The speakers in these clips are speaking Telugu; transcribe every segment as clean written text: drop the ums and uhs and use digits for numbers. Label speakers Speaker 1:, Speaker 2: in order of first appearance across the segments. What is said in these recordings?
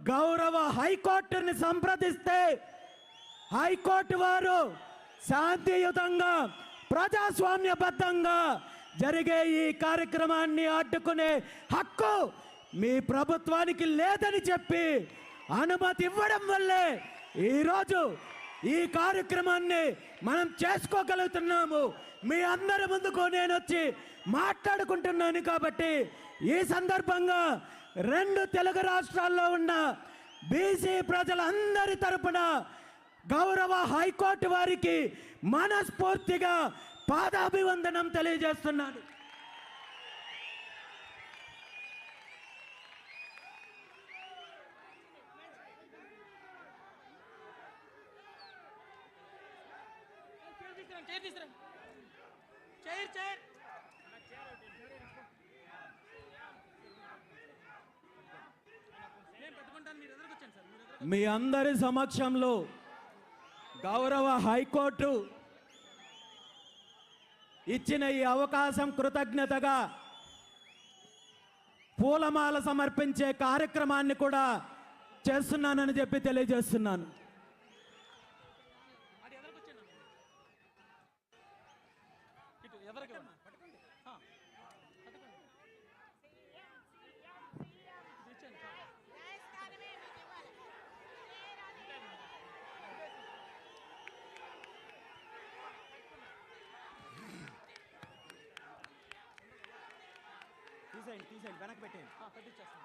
Speaker 1: గౌరవ హైకోర్టుని సంప్రదిస్తే హైకోర్టు వారు శాంతియుతంగా ప్రజాస్వామ్యబద్ధంగా జరిగే ఈ కార్యక్రమాన్ని అడ్డుకునే హక్కు మీ ప్రభుత్వానికి లేదని చెప్పి అనుమతి ఇవ్వడం వల్లే ఈరోజు ఈ కార్యక్రమాన్ని మనం చేసుకోగలుగుతున్నాము. మీ అందరి ముందుకు నేను వచ్చి మాట్లాడుకుంటున్నాను. కాబట్టి ఈ సందర్భంగా రెండు తెలుగు రాష్ట్రాల్లో ఉన్న బీసీ ప్రజలందరి తరపున గౌరవ హైకోర్టు వారికి మనస్ఫూర్తిగా పాదాభివందనం తెలియజేస్తున్నాను. మీ అందరి సమక్షంలో గౌరవ హైకోర్టు ఇచ్చిన ఈ అవకాశం కృతజ్ఞతగా పూలమాల సమర్పించే కార్యక్రమాన్ని కూడా చేస్తున్నానని చెప్పి తెలియజేస్తున్నాను. తీసేయండి వెనక్కి పెట్టేయండి. పెట్టించేస్తాను.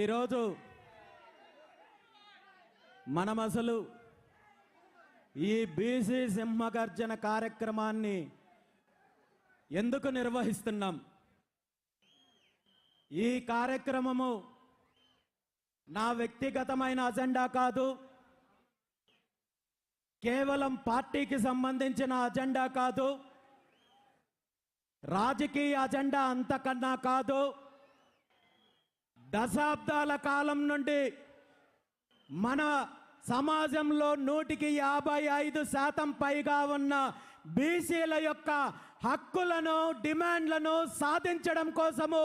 Speaker 1: ఈరోజు మనం అసలు ఈ బీసీ సింహగర్జన కార్యక్రమాన్ని ఎందుకు నిర్వహిస్తున్నాం? ఈ కార్యక్రమము నా వ్యక్తిగతమైన అజెండా కాదు, కేవలం పార్టీకి సంబంధించిన అజెండా కాదు, రాజకీయ అజెండా అంతకన్నా కాదు. దశాబ్దాల కాలం నుండి మన సమాజంలో 155% పైగా ఉన్న బీసీల యొక్క హక్కులను డిమాండ్లను సాధించడం కోసము,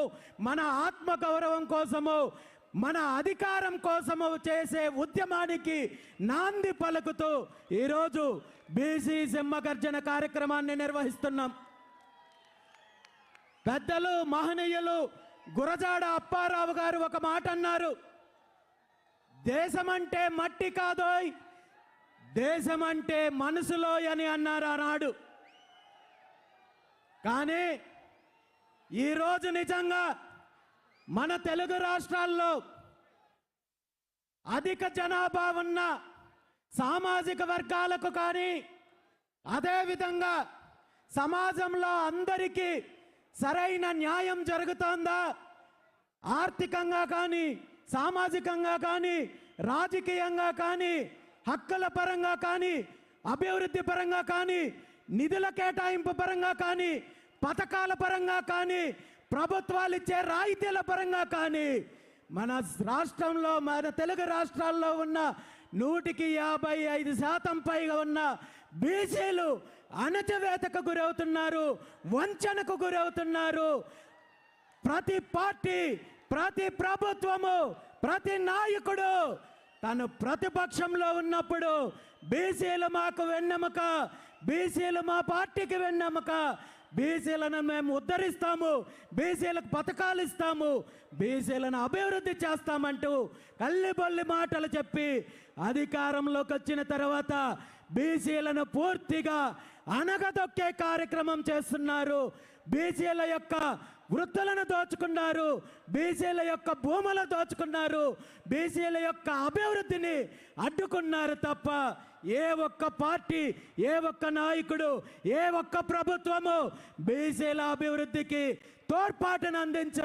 Speaker 1: మన ఆత్మగౌరవం కోసము, మన అధికారం కోసము చేసే ఉద్యమానికి నాంది పలుకుతూ ఈరోజు బీసీ సింహగర్జన కార్యక్రమాన్ని నిర్వహిస్తున్నాం. పెద్దలు మహనీయులు గురజాడ అప్పారావు గారు ఒక మాట అన్నారు, దేశమంటే మట్టి కాదోయ్, దేశమంటే మనసులోయ్ అని అన్నారు ఆనాడు. కానీ ఈరోజు నిజంగా మన తెలుగు రాష్ట్రాల్లో అధిక జనాభా ఉన్న సామాజిక వర్గాలకు కానీ, అదేవిధంగా సమాజంలో అందరికీ సరైన న్యాయం జరుగుతోందా? ఆర్థికంగా కానీ, సామాజికంగా కానీ, రాజకీయంగా కానీ, హక్కుల పరంగా కానీ, అభివృద్ధి పరంగా కానీ, నిధుల కేటాయింపు పరంగా కానీ, పథకాల పరంగా కానీ, ప్రభుత్వాలు ఇచ్చే రాయితీల పరంగా కానీ మన రాష్ట్రంలో, మన తెలుగు రాష్ట్రాల్లో ఉన్న 155% పైగా ఉన్న బీసీలు అణచివేతకు గురవుతున్నారు, వంచనకు గురవుతున్నారు. ప్రతి పార్టీ, ప్రతి ప్రభుత్వము, ప్రతి నాయకుడు తను ప్రతిపక్షంలో ఉన్నప్పుడు బీసీలు మాకు వెన్నెముక, బీసీలు మా పార్టీకి వెన్నెముక, బీసీలను మేము ఉద్ధరిస్తాము, బీసీలకు పథకాలు ఇస్తాము, బీసీలను అభివృద్ధి చేస్తామంటూ కల్లిబొల్లి మాటలు చెప్పి అధికారంలోకి వచ్చిన తర్వాత బీసీలను పూర్తిగా అణగదొక్కే కార్యక్రమం చేస్తున్నారు. బీసీల యొక్క వృత్తులను దోచుకున్నారు, బీసీల యొక్క భూములు దోచుకున్నారు, బీసీల యొక్క అభివృద్ధిని అడ్డుకున్నారు తప్ప ఏ ఒక్క పార్టీ, ఏ ఒక్క నాయకుడు, ఏ ఒక్క ప్రభుత్వము బీసీల అభివృద్ధికి తోడ్పాటును అందించ